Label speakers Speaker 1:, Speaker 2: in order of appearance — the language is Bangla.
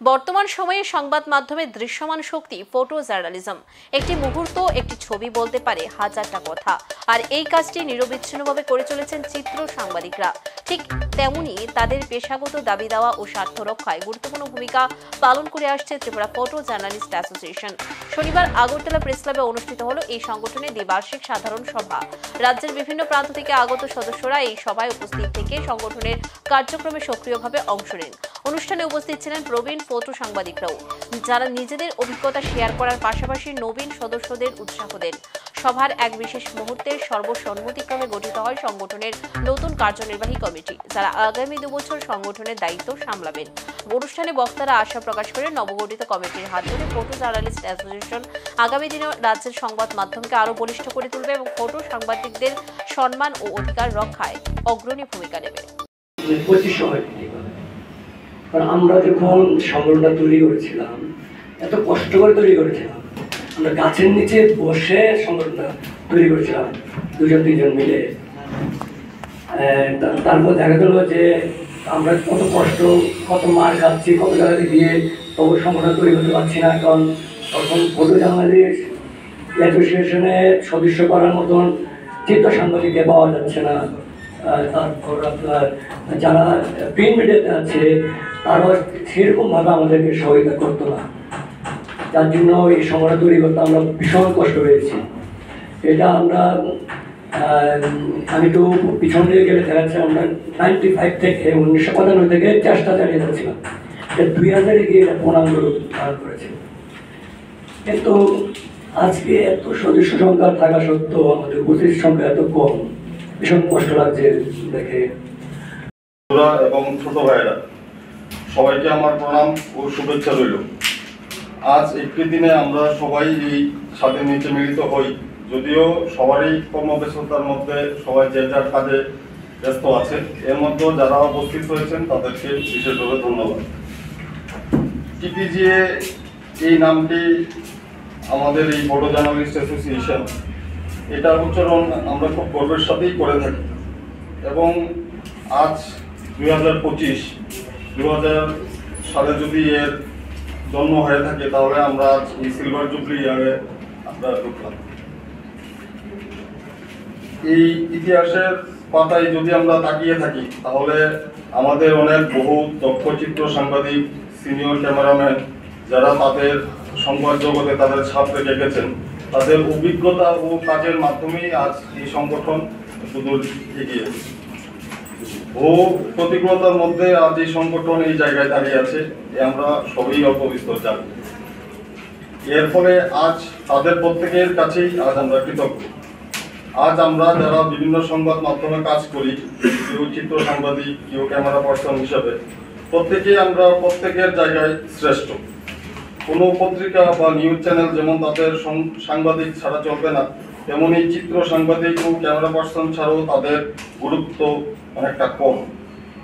Speaker 1: বর্তমান সময়ে সংবাদ মাধ্যমের দৃশ্যমান শক্তি ফটো জার্নালিজম। একটি মুহূর্ত, একটি ছবি বলতে পারে হাজারটা কথা, আর এই কাজটি নিরবিচ্ছিন্নভাবে করে চলেছেন চিত্র সাংবাদিকরা। ঠিক তেমনি তাদের পেশাগত দাবি দেওয়া ও স্বার্থ রক্ষায় গুরুত্বপূর্ণ ভূমিকা পালন করে আসছে ত্রিপুরা ফটো জার্নালিস্ট অ্যাসোসিয়েশন। শনিবার আগরতলা প্রেস ক্লাবে অনুষ্ঠিত হলো এই সংগঠনের দ্বিবার্ষিক সাধারণ সভা। রাজ্যের বিভিন্ন প্রান্ত থেকে আগত সদস্যরা এই সভায় উপস্থিত থেকে সংগঠনের কার্যক্রমে সক্রিয়ভাবে অংশ নেন। অনুষ্ঠানে উপস্থিত ছিলেন প্রবীণ ফটো সাংবাদিকরাও, যারা নিজেদের অভিজ্ঞতা শেয়ার করার পাশাপাশি নবীন সদস্যদের উৎসাহ দেন। সভার এক বিশেষ মুহূর্তে সর্বসম্মতিক্রমে গঠিত হয় সংগঠনের নতুন কার্যনির্বাহী কমিটি, যারা আগামী 2 বছর সংগঠনের দায়িত্ব সামলাবেন। অনুষ্ঠানে বক্তারা আশা প্রকাশ করে নবগঠিত কমিটির হাত ধরে ফটো জার্নালিস্ট অ্যাসোসিয়েশন আগামী দিনে রাজ্যের সংবাদ মাধ্যমকে আরও বলিষ্ঠ করে তুলবে এবং ফটো সাংবাদিকদের সম্মান ও অধিকার রক্ষায় অগ্রণী ভূমিকা নেবে।
Speaker 2: আমরা যখন সংগঠনটা তৈরি করেছিলাম, এত কষ্ট করে তৈরি করেছিলাম, আমরা গাছের নিচে বসে সংগঠনটা তৈরি করেছিলাম 2-3 জন মিলে। তারপর দেখা গেল যে আমরা কত কষ্ট, কত মার খাচ্ছি, কত জায়গাতে গিয়ে তবু সংগঠন তৈরি করতে পারছি না। কারণ তখন ফটো জার্নালিস্ট অ্যাসোসিয়েশনে সদস্য করার মতন চিত্র সাংবাদিককে পাওয়া যাচ্ছে না। তারপর আপনার যারা প্রিন্ট মিডিয়াতে আছে তারাও সেরকমভাবে আমাদেরকে সহায়তা করতো না, যার জন্য এই সংগঠন তৈরি করতে আমরা ভীষণ কষ্ট পেয়েছি। এটা আমরা আমি তো পিছন দিয়ে গেলে দেখা যাচ্ছে আমরা 1995 থেকে 1995 থেকে চেষ্টা চালিয়ে যাচ্ছিলাম। 2000-এ গিয়ে এটা পূর্ণাঙ্গ রূপ ধারণ করেছে। কিন্তু আজকে এত সদস্য সংখ্যা থাকা সত্ত্বেও আমাদের উপস্থিত সংখ্যা এত কম, ভীষণ কষ্ট লাগছে দেখে।
Speaker 3: এবং ছোট ভাইয়েরা সবাইকে আমার প্রণাম ও শুভেচ্ছা রইল। আজ একটি দিনে আমরা সবাই এই ছাদের নিচে মিলিত হই, যদিও সবারই কর্মব্যস্ততার মধ্যে সবাই যে যার কাজে ব্যস্ত আছে। এর মধ্যে যারা উপস্থিত হয়েছেন তাদেরকে বিশেষভাবে ধন্যবাদ। টিপিজিএ এই নামটি আমাদের এই ফটো জার্নালিস্ট অ্যাসোসিয়েশন, এটার উচ্চারণ আমরা খুব গর্বের সাথেই করে থাকি। এবং আজ 2025 সালে যদি এর জন্ম হয়ে থাকে, তাহলে আমরা আজ এই সিলভার জুবলি ইয়ারে আমরা ঢুকলাম। এই ইতিহাসের পাতায় যদি আমরা তাকিয়ে থাকি, তাহলে আমাদের অনেক বহু দক্ষ চিত্র সাংবাদিক, সিনিয়র ক্যামেরাম্যান, যারা তাদের সংবাদ জগতে তাদের ছাপ রেখে গেছেন, তাদের অভিজ্ঞতা ও কাজের মাধ্যমেই আজ এই সংগঠন সুদূর এগিয়ে। বহু প্রতিকূলতার মধ্যে আজ এই সংগঠন এই জায়গায় দাঁড়িয়ে আছে, আমরা সবই অল্প বিস্তর জানি। এর ফলে আজ তাদের প্রত্যেকের কাছেই আজ আমরা কৃতজ্ঞ। আজ আমরা যারা বিভিন্ন সংবাদ মাধ্যমে কাজ করি, কেউ চিত্র সাংবাদিক, কেউ ক্যামেরা পার্সন হিসাবে, প্রত্যেকেই আমরা প্রত্যেকের জায়গায় শ্রেষ্ঠ। কোনো পত্রিকা বা নিউজ চ্যানেল যেমন তাদের সাংবাদিক ছাড়া চলবে না, তেমনি চিত্র সাংবাদিক ও ক্যামেরা পার্সন ছাড়াও তাদের গুরুত্ব অনেকটা কম।